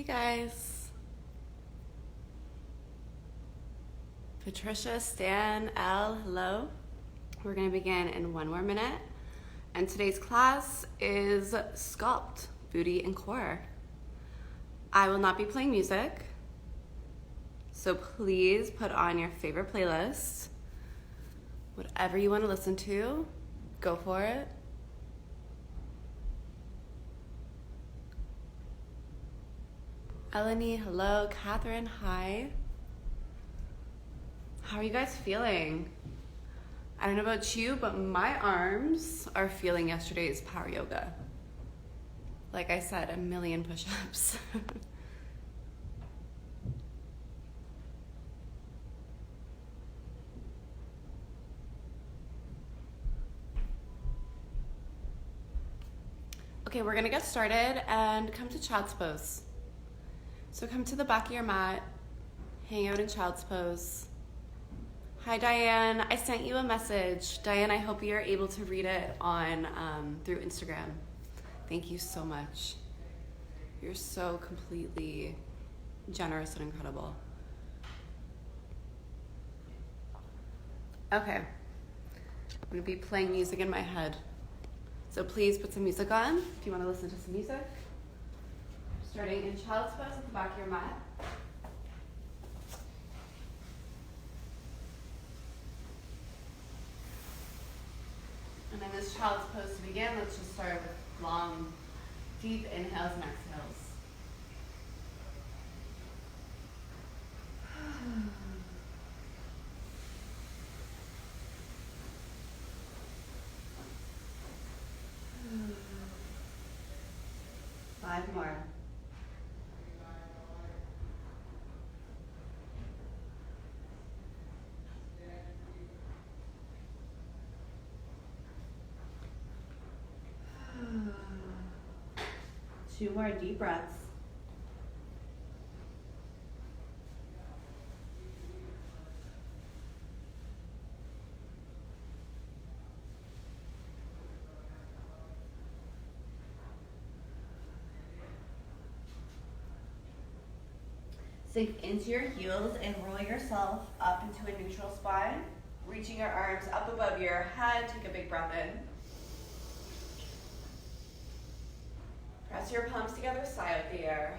Hey guys. Patricia, Stan, L, hello. We're gonna begin in one more minute. And today's class is Sculpt, Booty and Core. I will not be playing music, so please put on your favorite playlist. Whatever you want to listen to, go for it. Eleni, hello. Catherine, hi. How are you guys feeling? I don't know about you, but my arms are feeling yesterday's power yoga. Like I said, 1,000,000 push-ups. Okay, we're gonna get started and come to child's pose. So come to the back of your mat, hang out in child's pose. Hi Diane, I sent you a message. Diane, I hope you're able to read it on through Instagram. Thank you so much. You're so completely generous and incredible. Okay, I'm gonna be playing music in my head. So please put some music on if you want to listen to some music. Starting in child's pose at the back of your mat. And in this child's pose to begin, let's just start with long, deep inhales and exhales. Five more. Two more deep breaths. Sink into your heels and roll yourself up into a neutral spine, reaching your arms up above your head. Take a big breath in. Press your palms together, sigh out the air.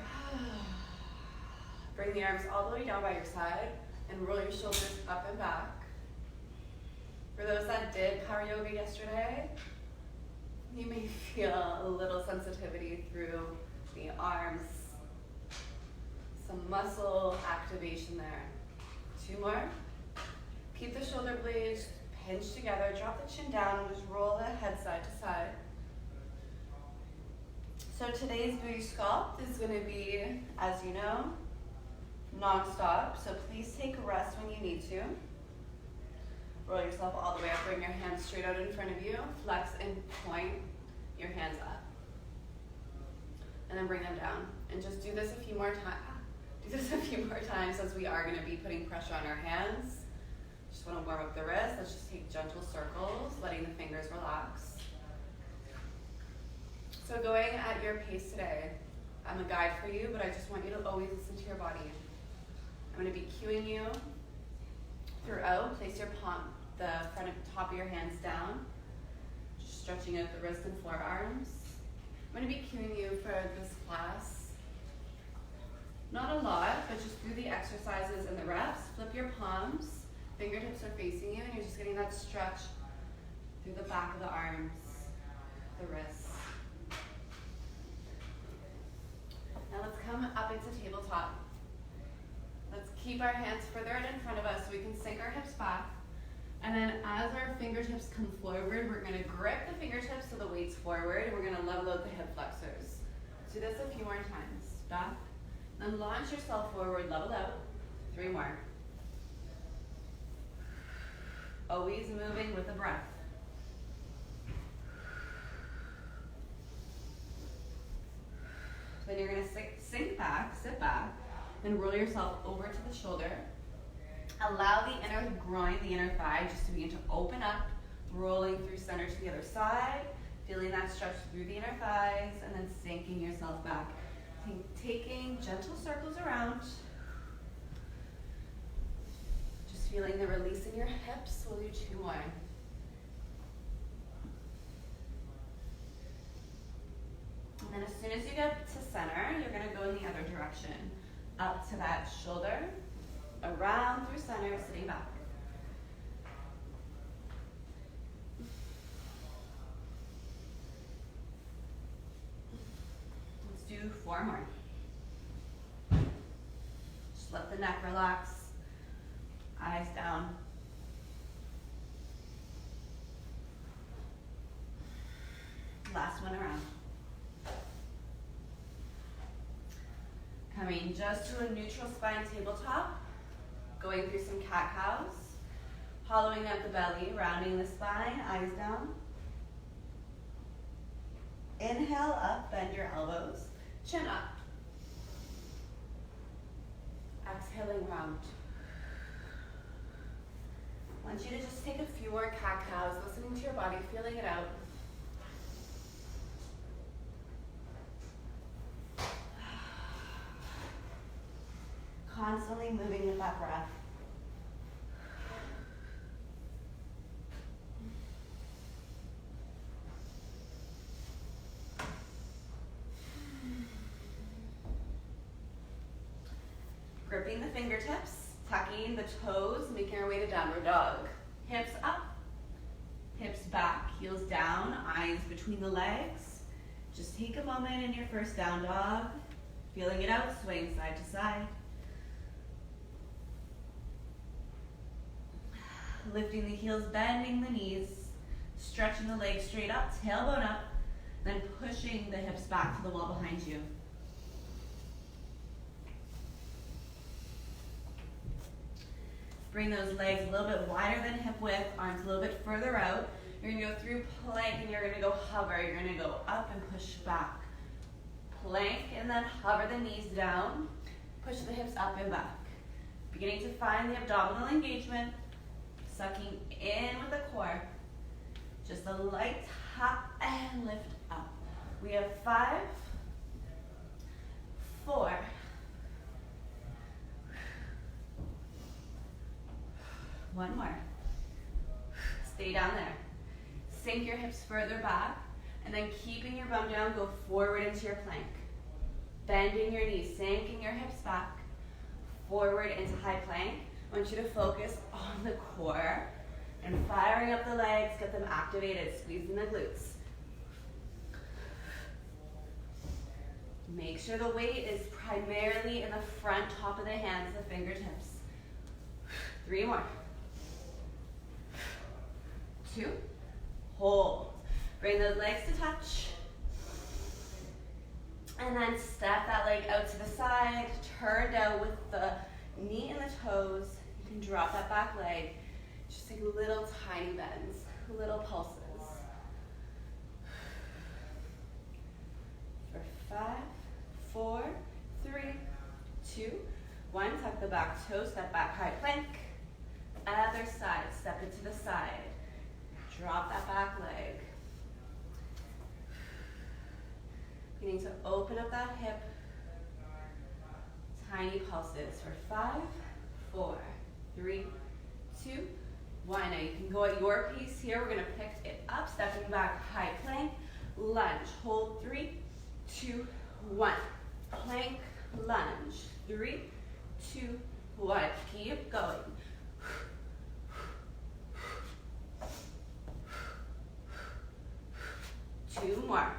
Bring the arms all the way down by your side and roll your shoulders up and back. For those that did power yoga yesterday, you may feel a little sensitivity through the arms. Some muscle activation there. Two more. Keep the shoulder blades pinched together. Drop the chin down and just roll the head side to side. So today's booty sculpt is going to be, as you know, non-stop. So please take a rest when you need to. Roll yourself all the way up. Bring your hands straight out in front of you. Flex and point your hands up. And then bring them down. And just do this a few more times. As we are going to be putting pressure on our hands. Just want to warm up the wrist. Let's just take gentle circles, letting the fingers relax. So going at your pace today, I'm a guide for you, but I just want you to always listen to your body. I'm going to be cueing you throughout. Place your palm, the front and top of your hands down, just stretching out the wrist and forearms. I'm going to be cueing you for this class. Not a lot, but just through the exercises and the reps. Flip your palms, fingertips are facing you, and you're just getting that stretch through the back of the arms, the wrists. Now let's come up into tabletop. Let's keep our hands further out in front of us so we can sink our hips back. And then as our fingertips come forward, we're going to grip the fingertips so the weight's forward, and we're going to level out the hip flexors. Do this a few more times. Back. Then launch yourself forward, level out. 3 more. Always moving with the breath. Then you're going to sink back, sit back, and roll yourself over to the shoulder. Allow the inner groin, the inner thigh, just to begin to open up, rolling through center to the other side, feeling that stretch through the inner thighs, and then sinking yourself back. Taking gentle circles around. Just feeling the release in your hips. We'll do 2 more. And then as soon as you get to center, you're going to go in the other direction. Up to that shoulder, around through center, sitting back. Let's do 4 more. Just let the neck relax, eyes down. Last one around. Coming just to a neutral spine tabletop, going through some cat-cows, hollowing out the belly, rounding the spine, eyes down. Inhale up, bend your elbows, chin up. Exhaling round. I want you to just take a few more cat-cows, listening to your body, feeling it out. Constantly moving with that breath. Gripping the fingertips, tucking the toes, making our way to downward dog. Hips up, hips back, heels down, eyes between the legs. Just take a moment in your first down dog, feeling it out, swaying side to side. Lifting the heels, bending the knees, stretching the legs straight up, tailbone up, then pushing the hips back to the wall behind you. Bring those legs a little bit wider than hip width, arms a little bit further out. You're gonna go through plank and you're gonna go hover. You're gonna go up and push back. Plank and then hover the knees down. Push the hips up and back. Beginning to find the abdominal engagement. Sucking in with the core. Just a light tap and lift up. We have 5, 4, 1 more. Stay down there. Sink your hips further back, and then keeping your bum down, go forward into your plank. Bending your knees, sinking your hips back, forward into high plank. I want you to focus on the core and firing up the legs, get them activated, squeezing the glutes. Make sure the weight is primarily in the front top of the hands, the fingertips. 3 more. 2. Hold. Bring those legs to touch. And then step that leg out to the side, turn down with the knee and the toes. You can drop that back leg. Just take little tiny bends, little pulses. For 5, 4, 3, 2, 1. Tuck the back toe, step back, high plank. Other side, step it to the side. Drop that back leg. Beginning to open up that hip. Tiny pulses for 5, 4, 3, 2, 1. Now you can go at your pace here. We're going to pick it up, stepping back, high plank, lunge. Hold 3, 2, 1. Plank, lunge. 3, 2, 1. Keep going. 2 more.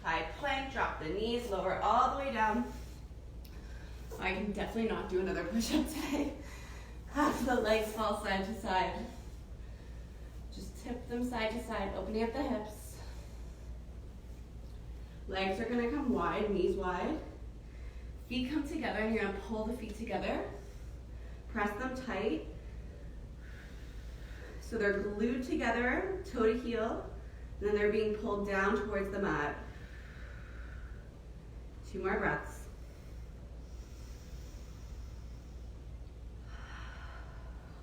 High plank, drop the knees, lower all the way down. I can definitely not do another push-up today. Have the legs fall side to side. Just tip them side to side, opening up the hips. Legs are gonna come wide, knees wide. Feet come together and you're gonna pull the feet together. Press them tight. So they're glued together, toe to heel, and then they're being pulled down towards the mat. 2 more breaths.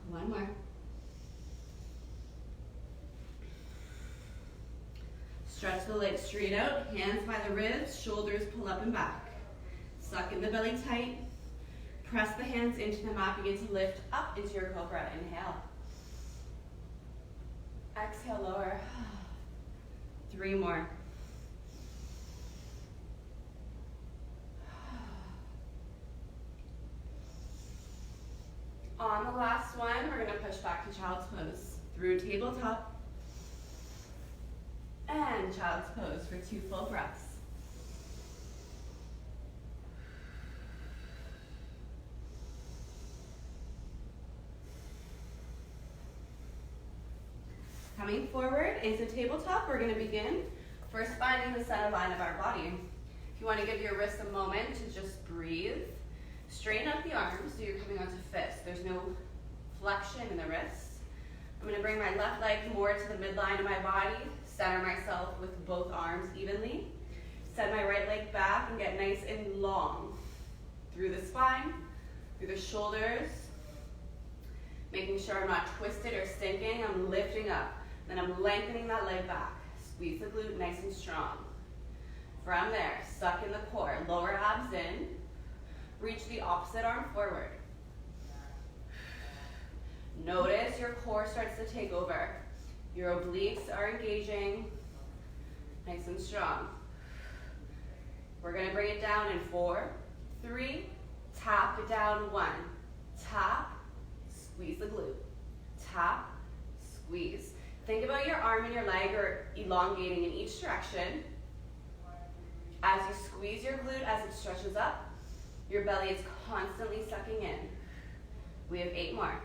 One more. Stretch the legs straight out, hands by the ribs, shoulders pull up and back. Suck in the belly tight. Press the hands into the mat, begin to lift up into your cobra. Inhale. Exhale, lower. 3 more. On the last one, we're going to push back to child's pose. Through tabletop. And child's pose for 2 full breaths. Coming forward into tabletop, we're going to begin first finding the center line of our body. If you want to give your wrists a moment to just breathe, straighten up the arms so you're coming onto fists. There's no flexion in the wrists. I'm going to bring my left leg more to the midline of my body, center myself with both arms evenly. Send my right leg back and get nice and long through the spine, through the shoulders, making sure I'm not twisted or sinking. I'm lifting up. Then I'm lengthening that leg back. Squeeze the glute nice and strong. From there, suck in the core, lower abs in. Reach the opposite arm forward. Notice your core starts to take over. Your obliques are engaging, nice and strong. We're going to bring it down in 4, 3, tap it down, 1. Tap, squeeze the glute. Tap, squeeze. Think about your arm and your leg are elongating in each direction. As you squeeze your glute, as it stretches up, your belly is constantly sucking in. We have 8 more.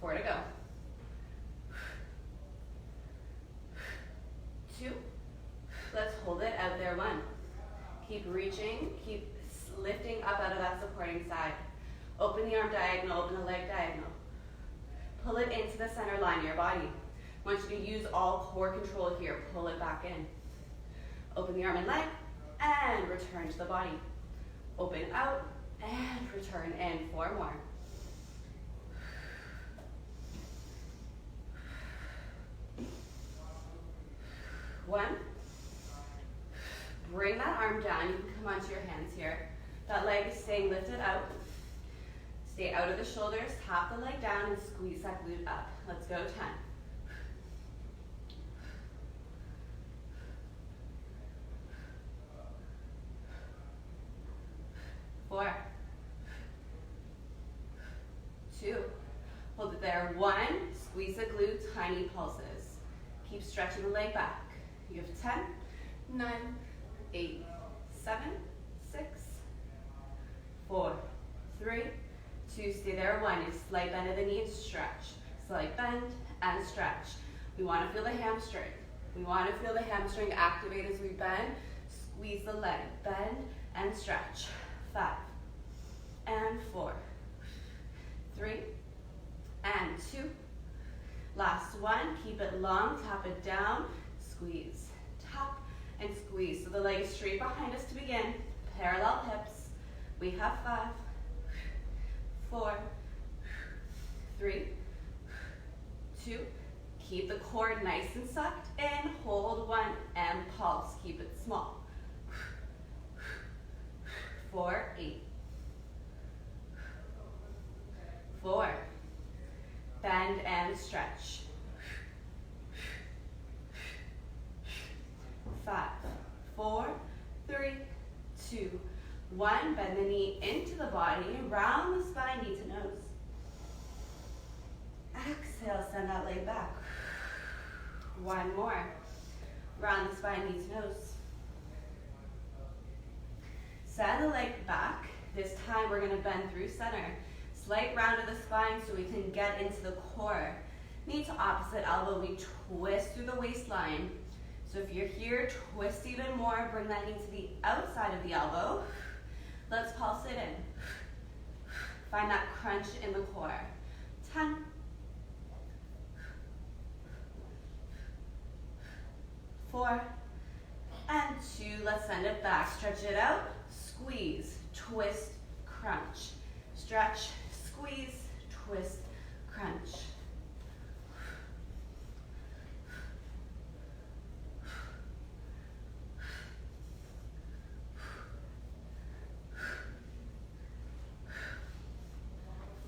Four to go. 2. Let's hold it out there. 1. Keep reaching, keep lifting up out of that supporting side. Open the arm diagonal, open the leg diagonal. Pull it into the center line of your body. I want you to use all core control here. Pull it back in. Open the arm and leg, and return to the body. Open out, and return in. 4 more. 1. Bring that arm down. You can come onto your hands here. That leg is staying lifted out. Stay out of the shoulders. Tap the leg down and squeeze that glute up. Let's go. 10. 4. 2. Hold it there. 1. Squeeze the glute, tiny pulses. Keep stretching the leg back. You have 10, 9, 8, 7, 6, 4, 3, 2. Stay there. 1. You slight bend of the knees, stretch. Slight bend and stretch. We want to feel the hamstring. We want to feel the hamstring activate as we bend. Squeeze the leg. Bend and stretch. 5 and 4, 3 and 2. Last one. Keep it long. Tap it down. Squeeze. Tap and squeeze. So the leg is straight behind us to begin. Parallel hips. We have 5, 4, 3, 2. Keep the core nice and sucked in. Hold 1 and pulse. Keep it small. 4, 8. 4. Bend and stretch. 5, 4, 3, 2, 1. Bend the knee into the body. Round the spine, knee to nose. Exhale, send that leg back. 1 more. Round the spine, knee to nose. Send the leg back. This time we're going to bend through center. Slight round of the spine so we can get into the core. Knee to opposite elbow. We twist through the waistline. So if you're here, twist even more. Bring that knee to the outside of the elbow. Let's pulse it in. Find that crunch in the core. 10. 4 and 2. Let's send it back. Stretch it out. Squeeze, twist, crunch. Stretch, squeeze, twist, crunch.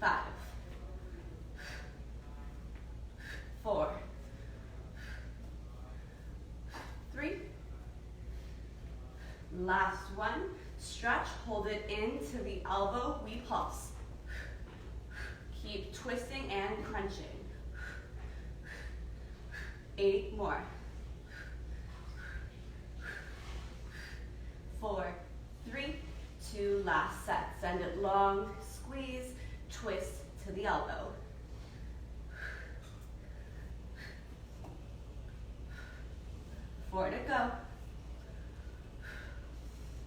Five, 4, 3, last one. Stretch, hold it into the elbow, we pulse. Keep twisting and crunching. 8 more. 4, 3, 2, last set. Send it long, squeeze, twist to the elbow. 4 to go.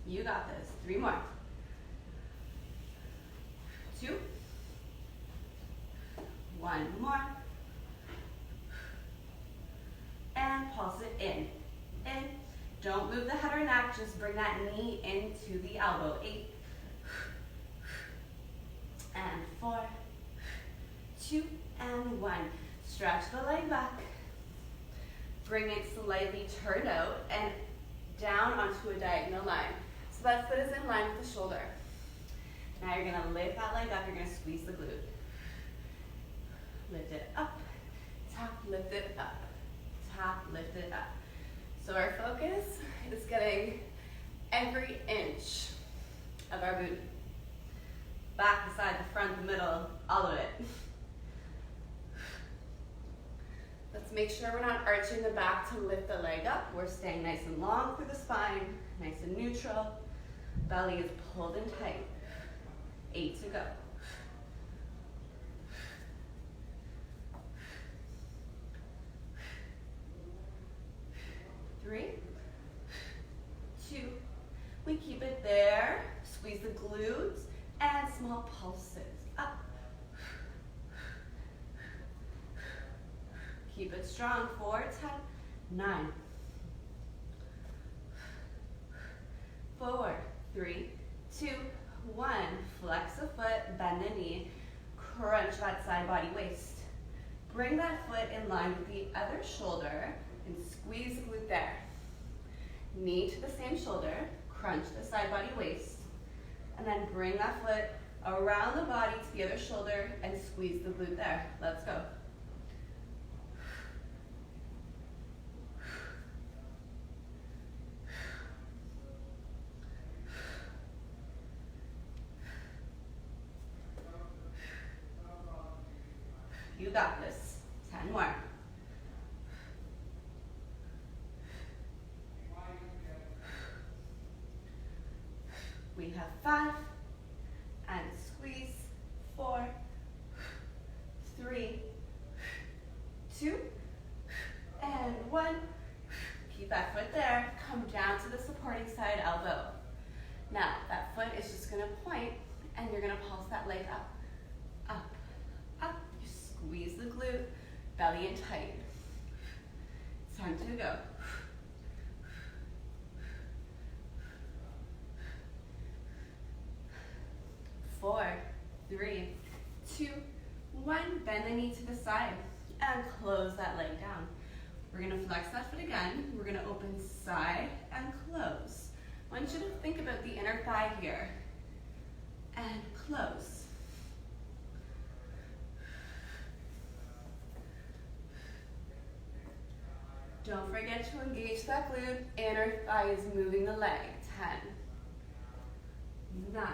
You got this. 3 more. 2. 1 more. And pulse it in. In. Don't move the head or neck. Just bring that knee into the elbow. 8. And 4. 2 and 1. Stretch the leg back. Bring it slightly turned out and down onto a diagonal line. So that foot is in line with the shoulder. Now you're gonna lift that leg up, you're gonna squeeze the glute. Lift it up, tap, lift it up, tap, lift it up. So our focus is getting every inch of our booty. Back, the side, the front, the middle, all of it. Let's make sure we're not arching the back to lift the leg up. We're staying nice and long through the spine, nice and neutral. Belly is pulled in tight. 8 to go. 3, 2. We keep it there. Squeeze the glutes and small pulses. Up. Keep it strong. 4, 10, 9. 4, 3, 2, 1. Flex the foot, bend the knee, crunch that side body waist. Bring that foot in line with the other shoulder and squeeze the glute there. Knee to the same shoulder, crunch the side body waist, and then bring that foot around the body to the other shoulder and squeeze the glute there. Let's go. You got this. 10 more. We have 5, and squeeze. 4, 3, 2, and 1. Keep that foot there. Come down to the supporting side elbow. Now, that foot is just gonna point, and you're gonna pulse that leg up, up, up. You squeeze the glute, belly in tight. It's time to go. 4, 3, 2, 1. Bend the knee to the side and close that leg down. We're gonna flex that foot again. We're gonna open side and close. I want you to think about the inner thigh here. And close. Don't forget to engage that glute. Inner thigh is moving the leg. 10, 9,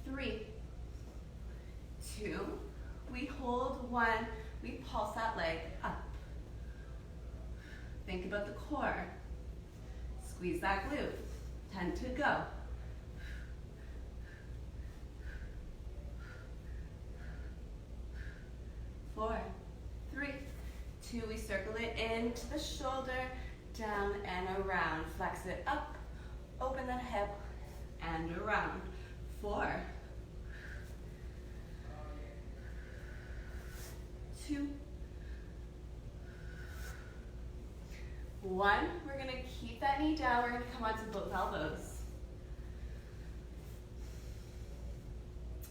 3, 2, we hold 1, we pulse that leg up. Think about the core. Squeeze that glute. 10 to go. 4, 3, 2, we circle it into the shoulder, down and around. Flex it up, open that hip, and around. 4, 2, 1, we're gonna keep that knee down. We're gonna come onto both elbows.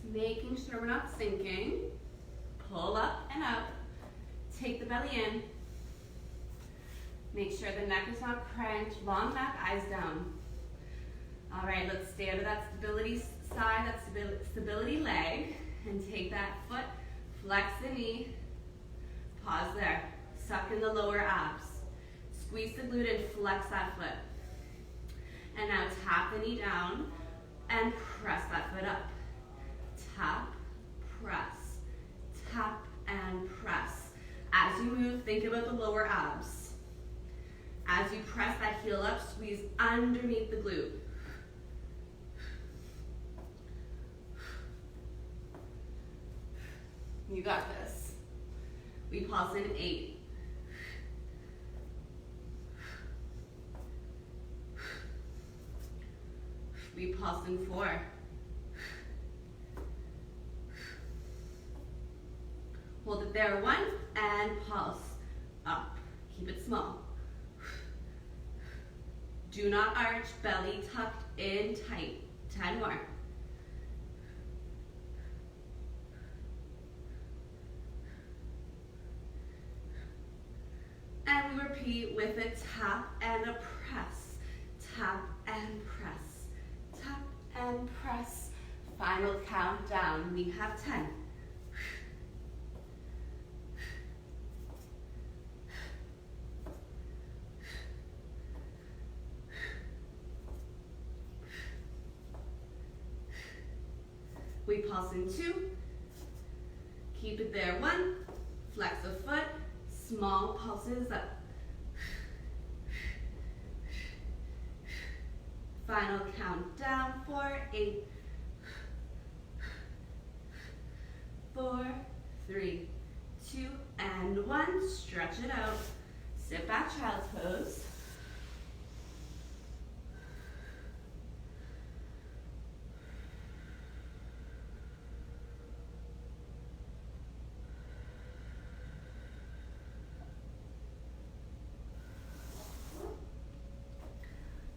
Making sure we're not sinking. Pull up and up. Take the belly in. Make sure the neck is not cranked. Long neck, eyes down. All right, let's stay out of that stability side, that stability leg, and take that foot, flex the knee, pause there. Suck in the lower abs. Squeeze the glute and flex that foot. And now tap the knee down and press that foot up. Tap, press, tap, and press. As you move, think about the lower abs. As you press that heel up, squeeze underneath the glute. You got this. We pulse in 8. We pulse in 4. Hold it there, 1, and pulse up. Keep it small. Do not arch, belly tucked in tight. 10 more. And we repeat with a tap and a press. Tap and press. Tap and press. Final countdown. We have 10. We pulse in 2. Keep it there, 1. Flex the foot. Small pulses up. Final countdown, 4, 8, 4, 3, 2, and 1. Stretch it out. Sit back, child's pose.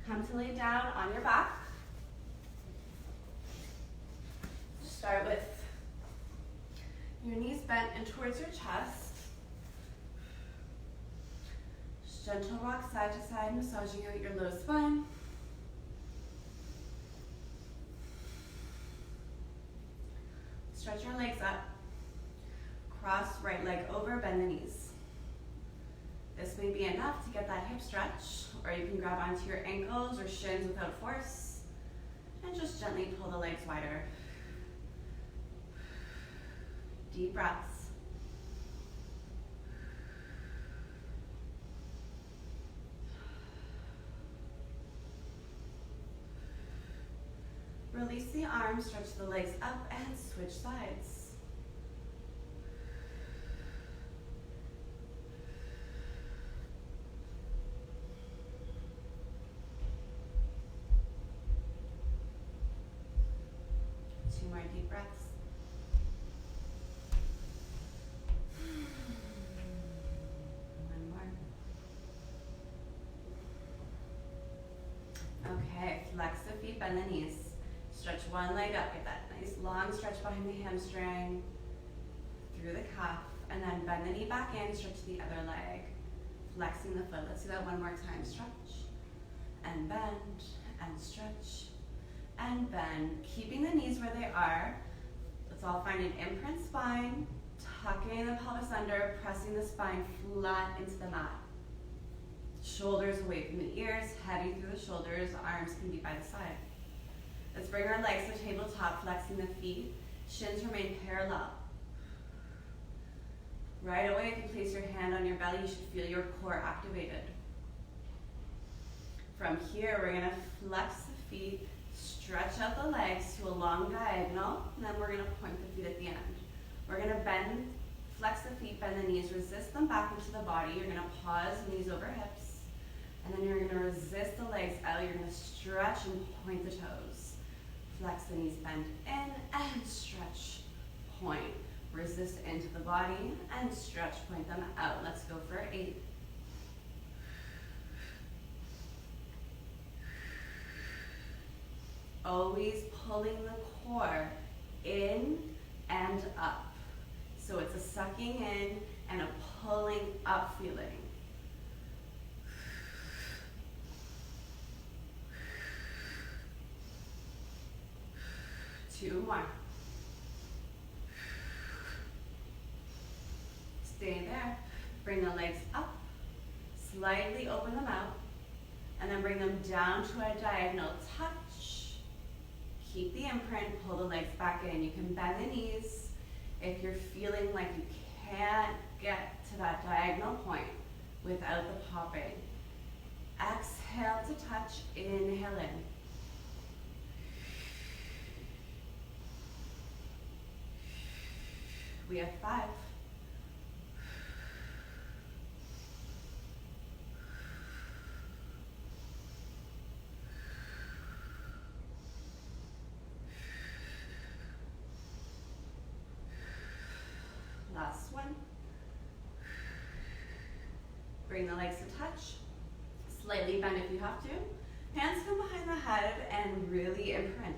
Come to lay down on your back. Start with your knees bent and towards your chest. Just gentle rock side to side, massaging out your low spine. Stretch your legs up. Cross right leg over, bend the knees. This may be enough to get that hip stretch, or you can grab onto your ankles or shins without force, and just gently pull the legs wider. Deep breaths. Release the arms, stretch the legs up, and switch sides. More deep breaths. One more. Okay, flex the feet, bend the knees. Stretch one leg up, get that nice long stretch behind the hamstring, through the calf, and then bend the knee back in, stretch the other leg, flexing the foot. Let's do that one more time. Stretch, and bend, and stretch, and bend, keeping the knees where they are. Let's all find an imprint spine, tucking the pelvis under, pressing the spine flat into the mat. Shoulders away from the ears, heavy through the shoulders, arms can be by the side. Let's bring our legs to tabletop, flexing the feet. Shins remain parallel. Right away, if you place your hand on your belly, you should feel your core activated. From here, we're gonna flex the feet, stretch out the legs to a long diagonal, and then we're gonna point the feet at the end. We're gonna bend, flex the feet, bend the knees, resist them back into the body. You're gonna pause, knees over hips, and then you're gonna resist the legs out. You're gonna stretch and point the toes. Flex the knees, bend in, and stretch, point. Resist into the body, and stretch, point them out. Let's go for 8. Always pulling the core in and up. So it's a sucking in and a pulling up feeling. 2 more. Stay there. Bring the legs up, slightly open them out, and then bring them down to a diagonal touch. Keep the imprint, pull the legs back in. You can bend the knees if you're feeling like you can't get to that diagonal point without the popping. Exhale to touch, inhale in. We have 5. Last one. Bring the legs to touch. Slightly bend if you have to. Hands come behind the head and really imprint.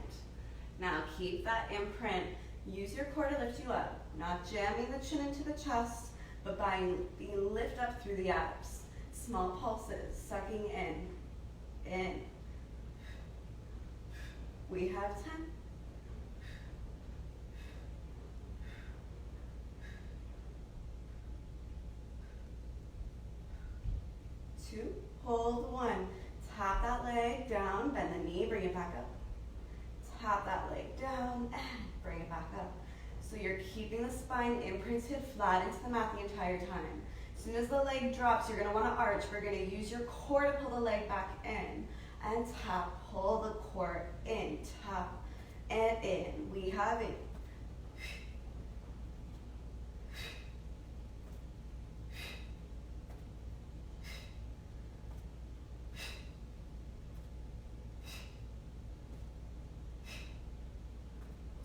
Now keep that imprint. Use your core to lift you up. Not jamming the chin into the chest, but being lift up through the abs. Small pulses, sucking in. We have 10. Two, hold 1. Tap that leg down, bend the knee, bring it back up. Tap that leg down and bring it back up. So you're keeping the spine imprinted flat into the mat the entire time. As soon as the leg drops, you're going to want to arch. We're going to use your core to pull the leg back in. And tap, pull the core in, tap, and in. We have it.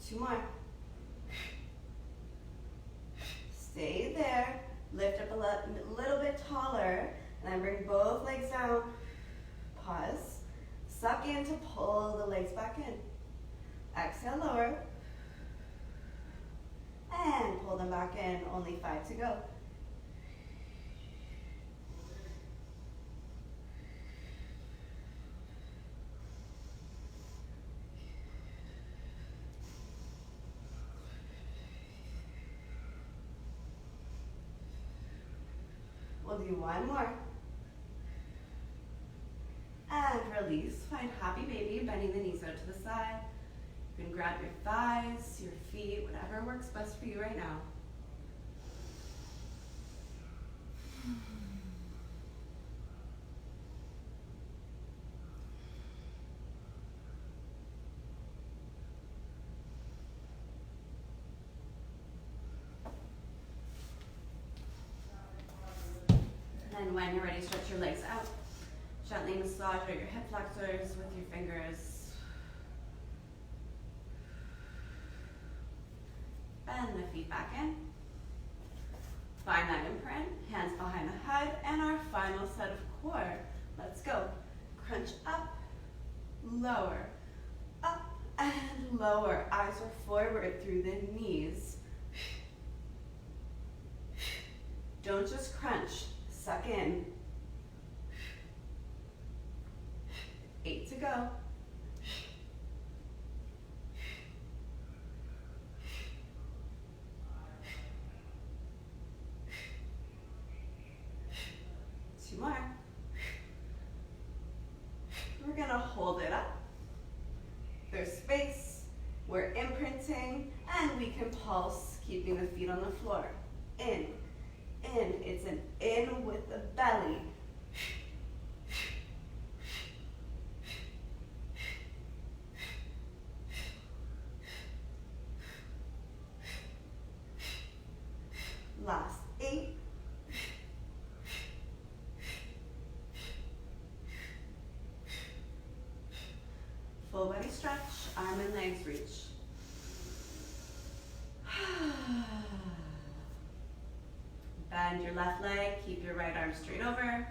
Two more. Stay there. Lift up a little bit taller. And then bring both legs down. Pause. Suck in to pull the legs back in. Exhale, lower. And pull them back in. Only 5 to go. We'll do 1 more. And release. Find happy baby, bending the knees out to the side. You can grab your thighs, your feet, whatever works best for you right now. And when you're ready, stretch your legs out. Gently massage out your hip flexors with your fingers. Bend the feet back in. Find that imprint, hands behind the head, and our final set of core. Let's go. Crunch up, lower, up and lower. Eyes are forward through the knees. Don't just crunch, suck in. 8 to go. Two more. We're gonna hold it up. There's space. We're imprinting, and we can pulse, keeping the feet on the floor. In. It's an in with the belly. Last 8. Full body stretch, arm and legs reach. Bend your left leg, keep your right arm straight over,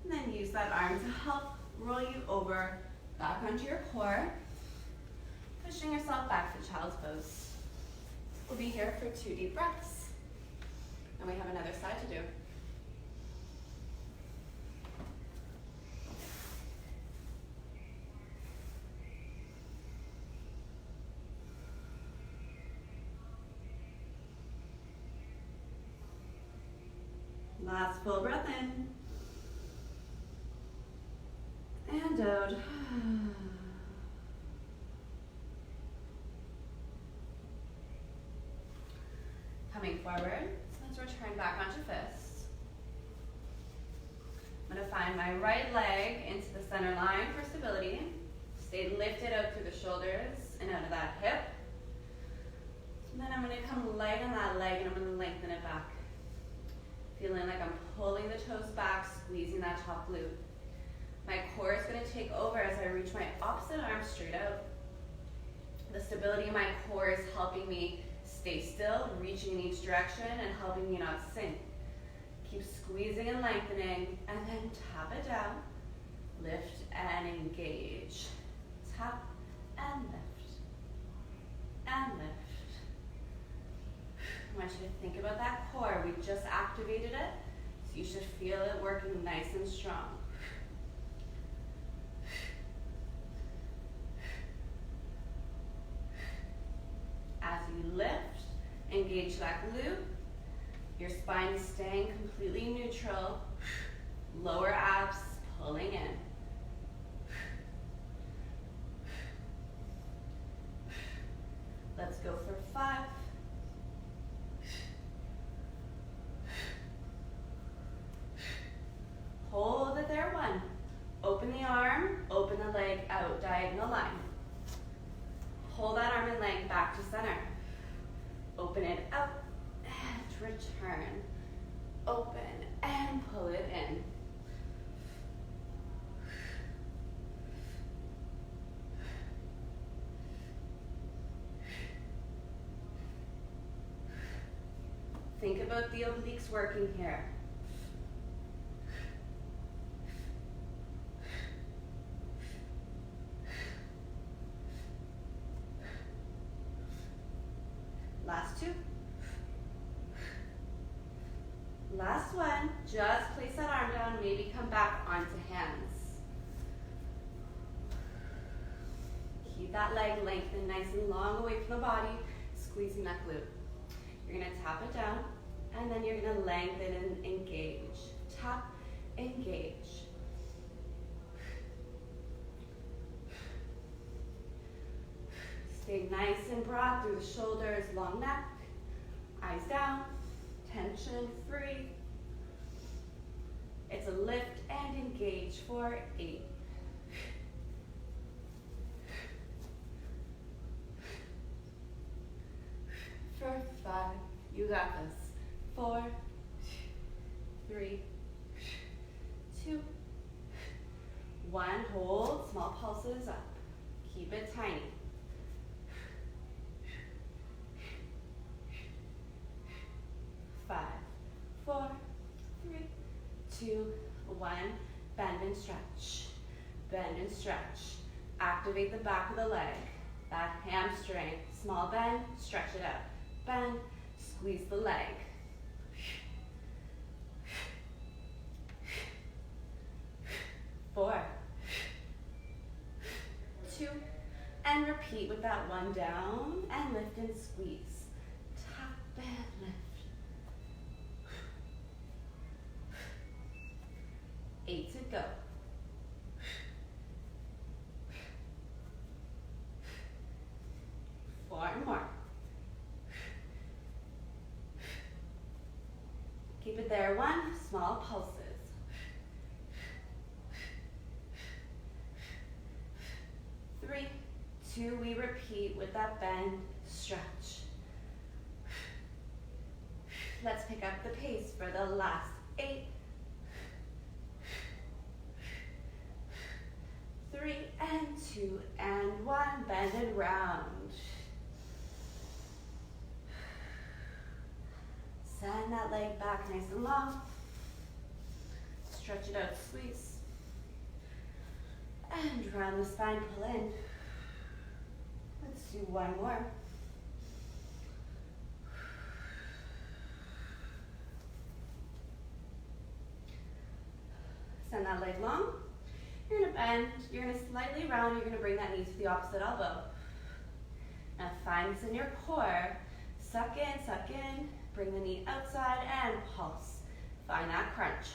and then use that arm to help roll you over back onto your core. pushing yourself back to child's pose. We'll be here for 2 deep breaths. And we have another side to do. Last full breath in. And out. Coming forward, let's return back onto fists. I'm going to find my right leg into the center line for stability. Stay lifted out through the shoulders and out of that hip. And then I'm going to come light on that leg and I'm going to lengthen it back. Feeling like I'm pulling the toes back, squeezing that top glute. My core is going to take over as I reach my opposite arm straight out. The stability in my core is helping me stay still, reaching in each direction, and helping me not sink. Keep squeezing and lengthening, and then tap it down. Lift and engage. Tap and lift. And lift. I want you to think about that core. We just activated it, so you should feel it working nice and strong. As you lift, engage that glute. Your spine is staying completely neutral. Lower abs pulling in. Let's go for 5. Hold it there, 1. Open the arm, open the leg out, diagonal line. Hold that arm and leg back to center. Open it up and return. Open and pull it in. Think about the obliques working here. Last 2. Last one. Just place that arm down, maybe come back onto hands. Keep that leg lengthened nice and long away from the body, squeezing that glute. You're going to tap it down, and then you're going to lengthen and engage. Tap, engage. Stay nice and broad through the shoulders, long neck, eyes down, tension free. It's a lift and engage for 8. For 5, you got this. 4, 3, 2, 1. Hold, small pulses up. Keep it tiny. 5, 4, 3, 2, 1. Bend and stretch. Bend and stretch. Activate the back of the leg. That hamstring. Small bend, stretch it out. Bend, squeeze the leg. 4, 2, and repeat with that 1 down, and lift and squeeze. Tap and lift. 8 to go. 4 more. Keep it there, 1, small pulses. 3, 2, we repeat with that bend, stretch. Let's pick up the pace for the last 8. 3 and 2 and 1, bend and round. Send that leg back nice and long. Stretch it out, squeeze. And round the spine, pull in. Let's do one more. Send that leg long. You're gonna bend, you're gonna slightly round, you're gonna bring that knee to the opposite elbow. Now find this in your core. Suck in, bring the knee outside and pulse. Find that crunch.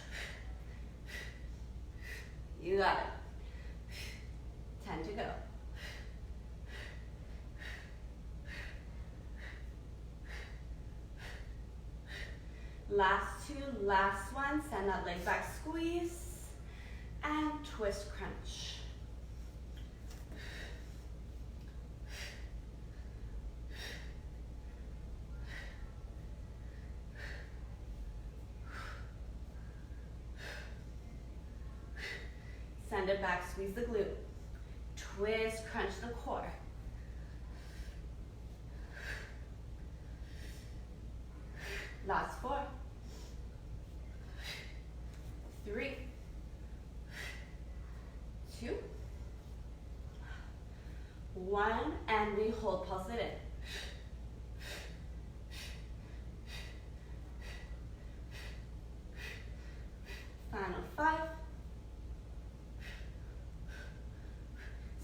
You got it. 10 to go. Last two, last one. Send that leg back, squeeze, and twist crunch. Send it back, squeeze the glute. Twist, crunch the core. Last 4, 3, 2, 1, and we hold, pulse it in. Final 5.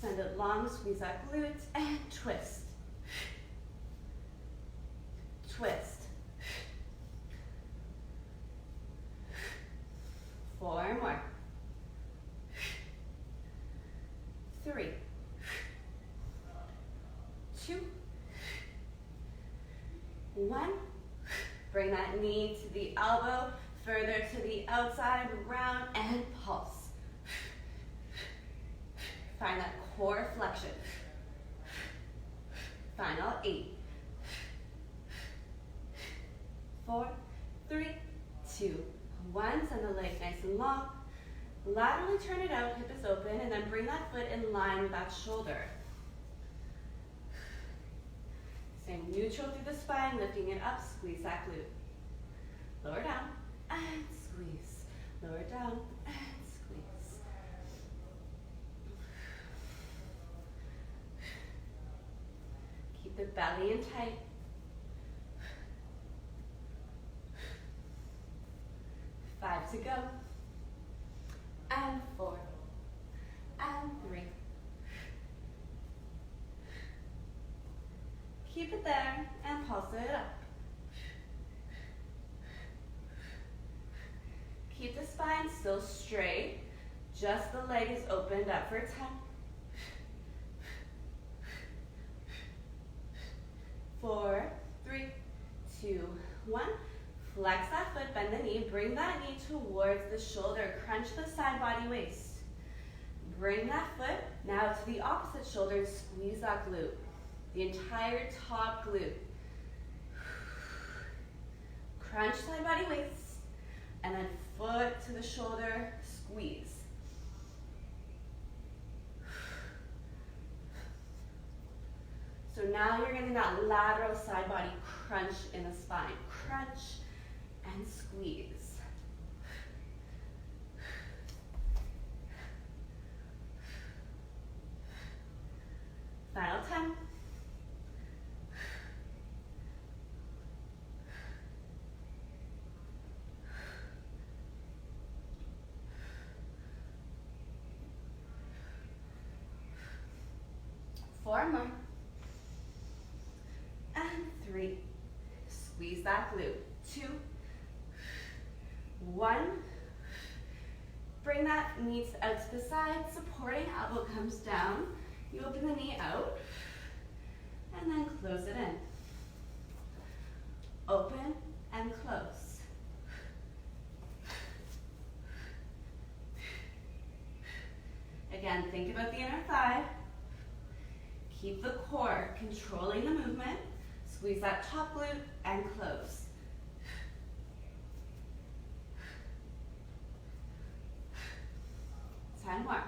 Send it long, squeeze that glute, and twist. Twist. 4 more. 3, 2, 1. Bring that knee to the elbow, further to the outside, round and pulse. Find that core flexion. Final 8, 4, 3, 2, 1. Send the leg nice and long. Laterally turn it out, hip is open, and then bring that foot in line with that shoulder. Stay neutral through the spine, lifting it up, squeeze that glute. Lower down, and squeeze. Lower down, and squeeze. Keep the belly in tight. 5 to go. And 4. And 3. Keep it there and pulse it up. Keep the spine still straight. Just the leg is opened up for 10. 4, 3, 2, 1. Flex that foot, bend the knee, bring that knee towards the shoulder, crunch the side body waist. Bring that foot now to the opposite shoulder and squeeze that glute, the entire top glute. Crunch side body waist, and then foot to the shoulder, squeeze. So now you're getting that lateral side body crunch in the spine. Crunch and squeeze. Final 10. Four more. And 3. Squeeze that glute. 2, 1. Bring that knee out to the side, supporting elbow comes down. You open the knee out, and then close it in. Open and close. Again, think about the inner thigh. Keep the core controlling the movement. Squeeze that top glute and close. Ten more.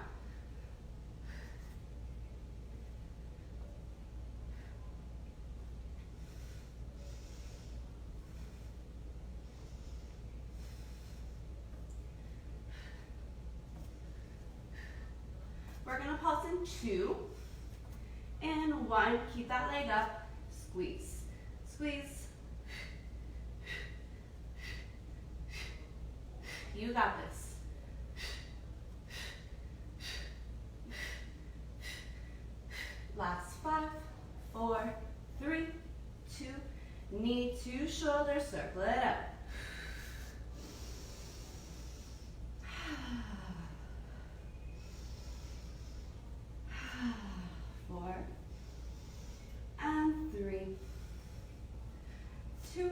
We're going to pulse in 2 in, 1, keep that leg up, squeeze, squeeze. You got this. Last 5, 4, 3, 2, knee to shoulder, circle it up. 4 and 3, 2,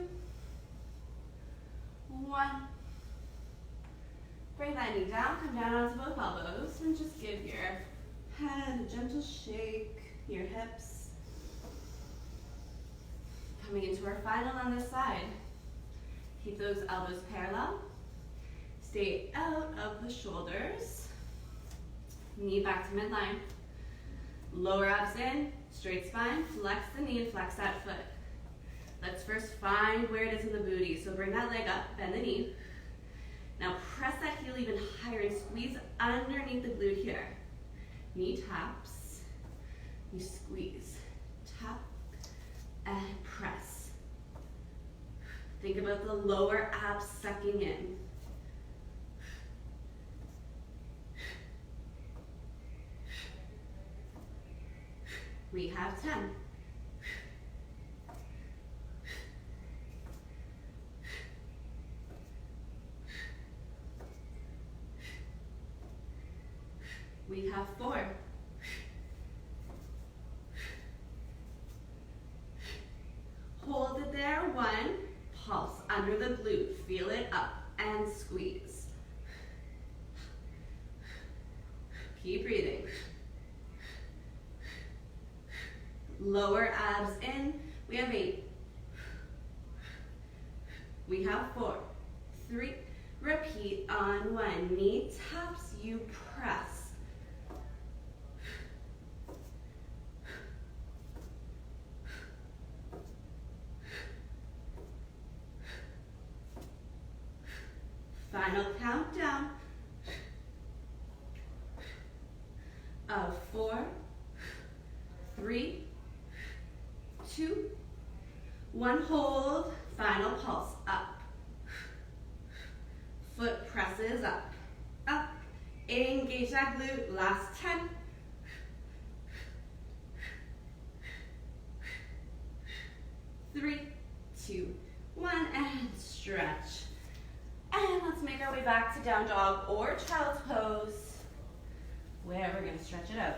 1. Bring that knee down, come down onto both elbows, and just give your head a gentle shake, your hips. Coming into our final on this side. Keep those elbows parallel. Stay out of the shoulders. Knee back to midline. Lower abs in, straight spine, flex the knee and flex that foot. Let's first find where it is in the booty. So bring that leg up, bend the knee. Now press that heel even higher and squeeze underneath the glute here. Knee taps, you squeeze, tap, and press. Think about the lower abs sucking in. We have 10. We have 4. Hold it there, 1. Pulse under the glute, feel it up and squeeze. Keep breathing. Lower abs in, we have 8. We have 4, 3, repeat on 1. Knee taps, you press. Final countdown of 4, 3, 2, 1, hold, final pulse, up. Foot presses up, up. Engage that glute, last 10. 3, 2, 1, and stretch. And let's make our way back to down dog or child's pose, where we're going to stretch it out.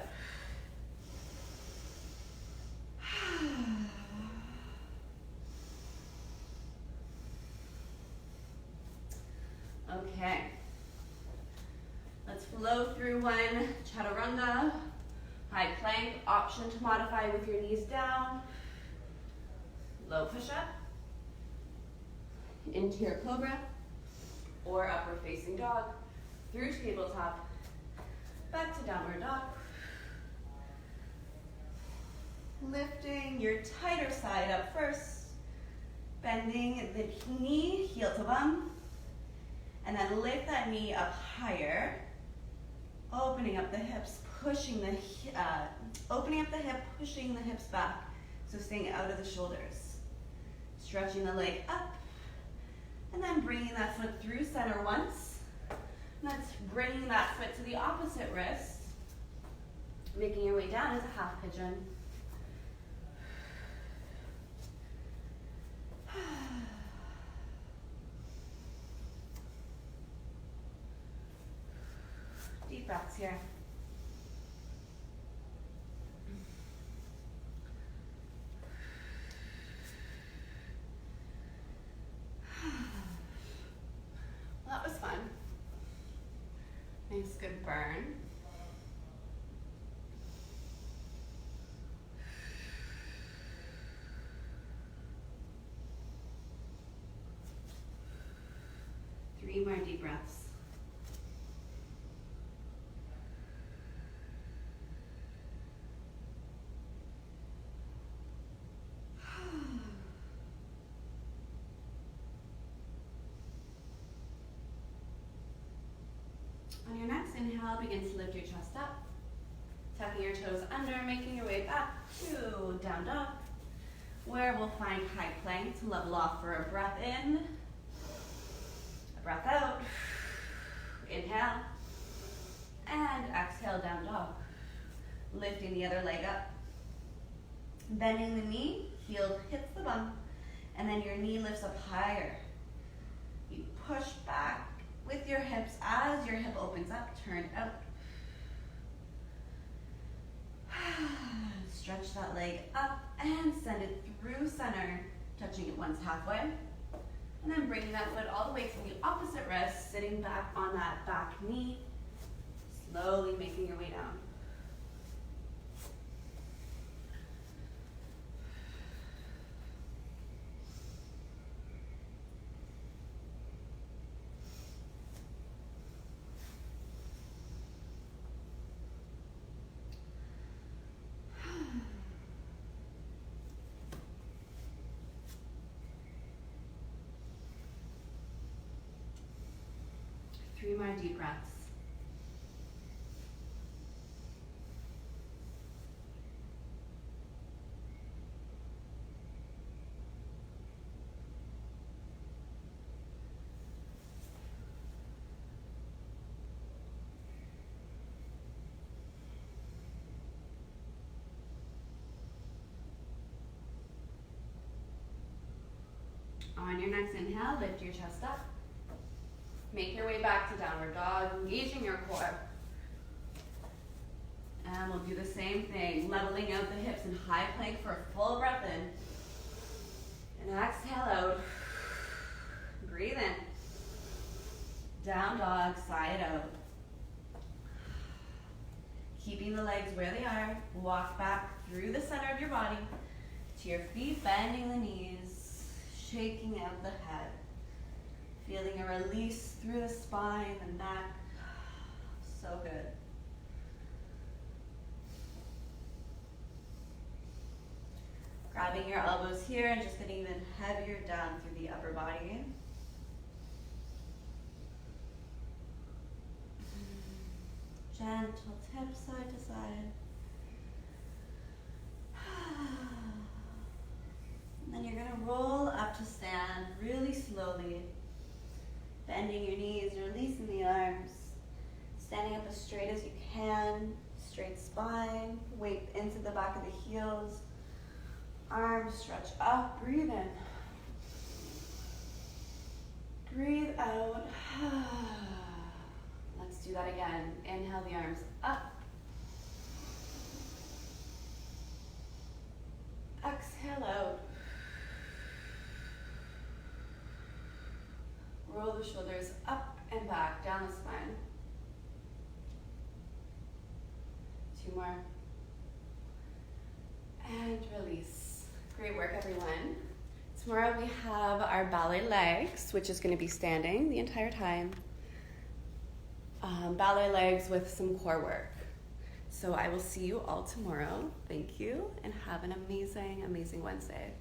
Okay. Let's flow through one chaturanga, high plank, option to modify with your knees down, low push-up, into your cobra, or upward facing dog, through tabletop, back to downward dog. Lifting your tighter side up first, bending the knee, heel to bum, and then lift that knee up higher, opening up the hips, pushing the hip, pushing the hips back, so staying out of the shoulders. Stretching the leg up, and then bringing that foot through center once. That's bringing that foot to the opposite wrist, making your way down as a half pigeon. Deep breaths here. Well, that was fun. Nice, good burn. Three more deep breaths. On your next inhale, begin to lift your chest up, tucking your toes under, making your way back. to down dog, where we'll find high plank to level off for a breath in, a breath out, inhale, and exhale, down dog. Lifting the other leg up, bending the knee, heel hits the bum, and then your knee lifts up higher. You push back with your hips as your hip opens up, turn out. Stretch that leg up and send it through center, touching it once halfway. And then bringing that foot all the way to the opposite wrist, sitting back on that back knee, slowly making your way down. Three more deep breaths. On your next inhale, lift your chest up. Make your way back to downward dog, engaging your core. And we'll do the same thing, leveling out the hips in high plank for a full breath in. And exhale out. Breathe in. Down dog, side out. Keeping the legs where they are, walk back through the center of your body to your feet, bending the knees, shaking out the head. Feeling a release through the spine, the neck. So good. Grabbing your elbows here and just getting even heavier down through the upper body. Gentle tip side to side. And then you're going to roll up to stand really slowly. Bending your knees, releasing the arms. Standing up as straight as you can. Straight spine. Weight into the back of the heels. Arms stretch up. Breathe in. Breathe out. Let's do that again. Inhale the arms up. Exhale out. Roll the shoulders up and back, down the spine. Two more. And release. Great work, everyone. Tomorrow we have our ballet legs, which is going to be standing the entire time. Ballet legs with some core work. So I will see you all tomorrow. Thank you, and have an amazing, amazing Wednesday.